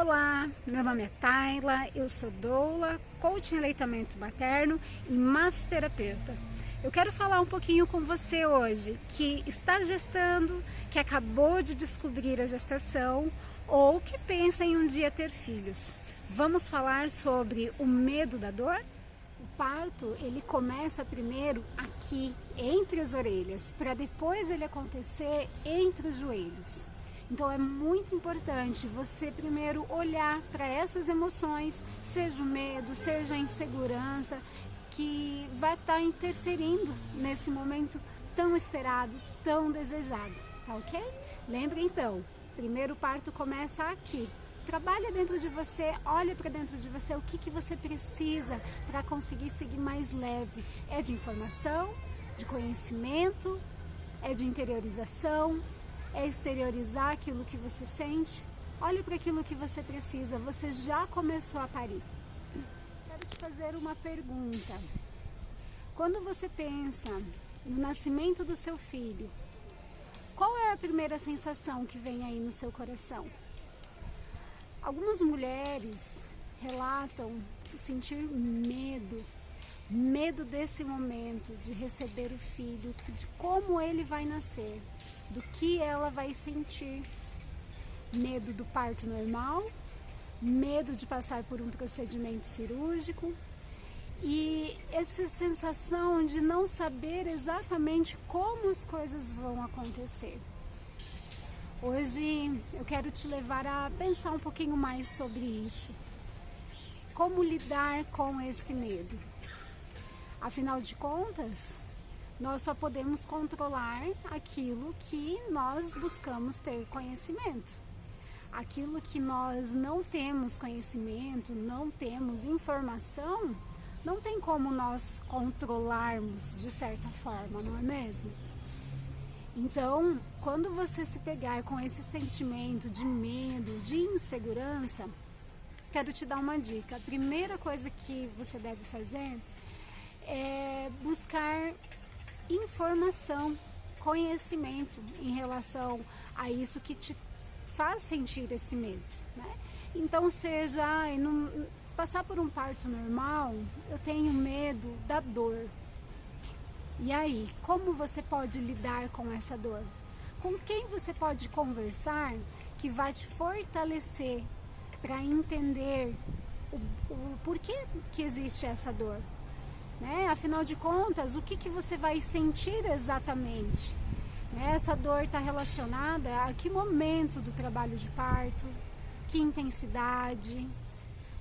Olá, meu nome é Tayla, eu sou doula, coach em aleitamento materno e massoterapeuta. Eu quero falar um pouquinho com você hoje que está gestando, que acabou de descobrir a gestação ou que pensa em um dia ter filhos. Vamos falar sobre o medo da dor? O parto, ele começa primeiro aqui, entre as orelhas, para depois ele acontecer entre os joelhos. Então é muito importante você primeiro olhar para essas emoções, seja o medo, seja a insegurança, que vai estar interferindo nesse momento tão esperado, tão desejado, tá ok? Lembre então, primeiro o parto começa aqui. Trabalha dentro de você, olha para dentro de você o que você precisa para conseguir seguir mais leve. É de informação, de conhecimento, é de interiorização, é exteriorizar aquilo que você sente. Olhe para aquilo que você precisa, você já começou a parir. Quero te fazer uma pergunta. Quando você pensa no nascimento do seu filho, qual é a primeira sensação que vem aí no seu coração? Algumas mulheres relatam sentir medo desse momento, de receber o filho, de como ele vai nascer, do que ela vai sentir. Medo do parto normal, medo de passar por um procedimento cirúrgico e essa sensação de não saber exatamente como as coisas vão acontecer. Hoje eu quero te levar a pensar um pouquinho mais sobre isso. Como lidar com esse medo? Afinal de contas, nós só podemos controlar aquilo que nós buscamos ter conhecimento. Aquilo que nós não temos conhecimento, não temos informação, não tem como nós controlarmos de certa forma, não é mesmo? Então, quando você se pegar com esse sentimento de medo, de insegurança, quero te dar uma dica. A primeira coisa que você deve fazer é buscar informação, conhecimento em relação a isso que te faz sentir esse medo, né? Então, seja passar por um parto normal, eu tenho medo da dor. E aí, como você pode lidar com essa dor? Com quem você pode conversar que vai te fortalecer para entender o porquê que existe essa dor? Né? Afinal de contas, o que você vai sentir exatamente? Né? Essa dor está relacionada a que momento do trabalho de parto, que intensidade,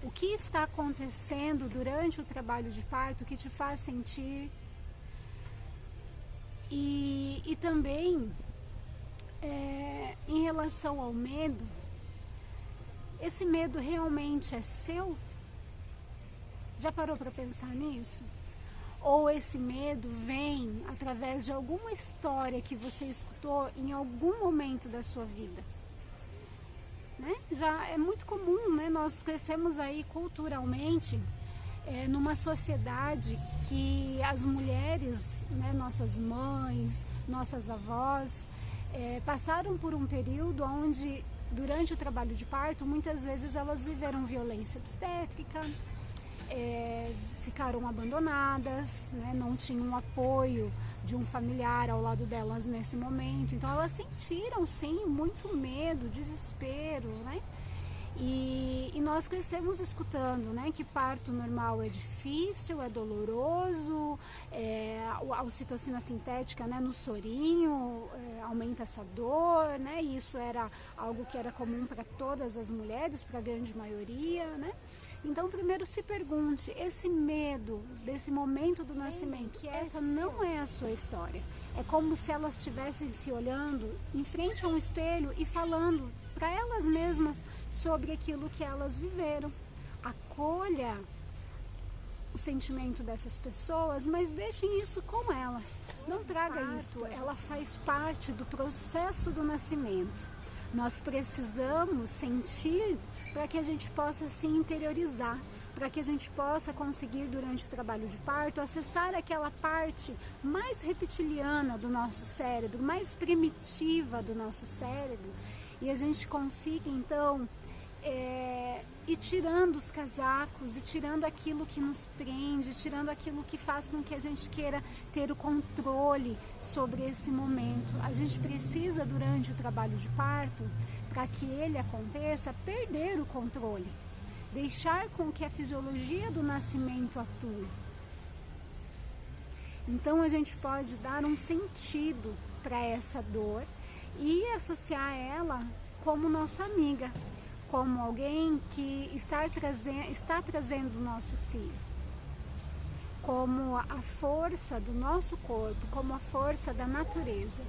o que está acontecendo durante o trabalho de parto que te faz sentir. E também, em relação ao medo, esse medo realmente é seu? Já parou para pensar nisso? Ou esse medo vem através de alguma história que você escutou em algum momento da sua vida? Né? Já é muito comum, né? Nós crescemos aí culturalmente numa sociedade que as mulheres, né, nossas mães, nossas avós, passaram por um período onde, durante o trabalho de parto, muitas vezes elas viveram violência obstétrica, ficaram abandonadas, né, não tinham apoio de um familiar ao lado delas nesse momento. Então elas sentiram sim muito medo, desespero, né? E nós crescemos escutando, né, que parto normal é difícil, é doloroso, a ocitocina sintética, né, no sorinho aumenta essa dor, né, e isso era algo que era comum para todas as mulheres, para a grande maioria, né. Então, primeiro se pergunte, esse medo desse momento do nascimento, que essa não é a sua história. É como se elas estivessem se olhando em frente a um espelho e falando para elas mesmas sobre aquilo que elas viveram. Acolha o sentimento dessas pessoas, mas deixem isso com elas. Não traga isso, ela faz parte do processo do nascimento. Nós precisamos sentir para que a gente possa se interiorizar, para que a gente possa conseguir, durante o trabalho de parto, acessar aquela parte mais reptiliana do nosso cérebro, mais primitiva do nosso cérebro, e a gente consiga, então, e tirando os casacos, e tirando aquilo que nos prende, tirando aquilo que faz com que a gente queira ter o controle sobre esse momento. A gente precisa, durante o trabalho de parto, para que ele aconteça, perder o controle, deixar com que a fisiologia do nascimento atue. Então a gente pode dar um sentido para essa dor e associar ela como nossa amiga, como alguém que está trazendo o nosso filho, como a força do nosso corpo, como a força da natureza.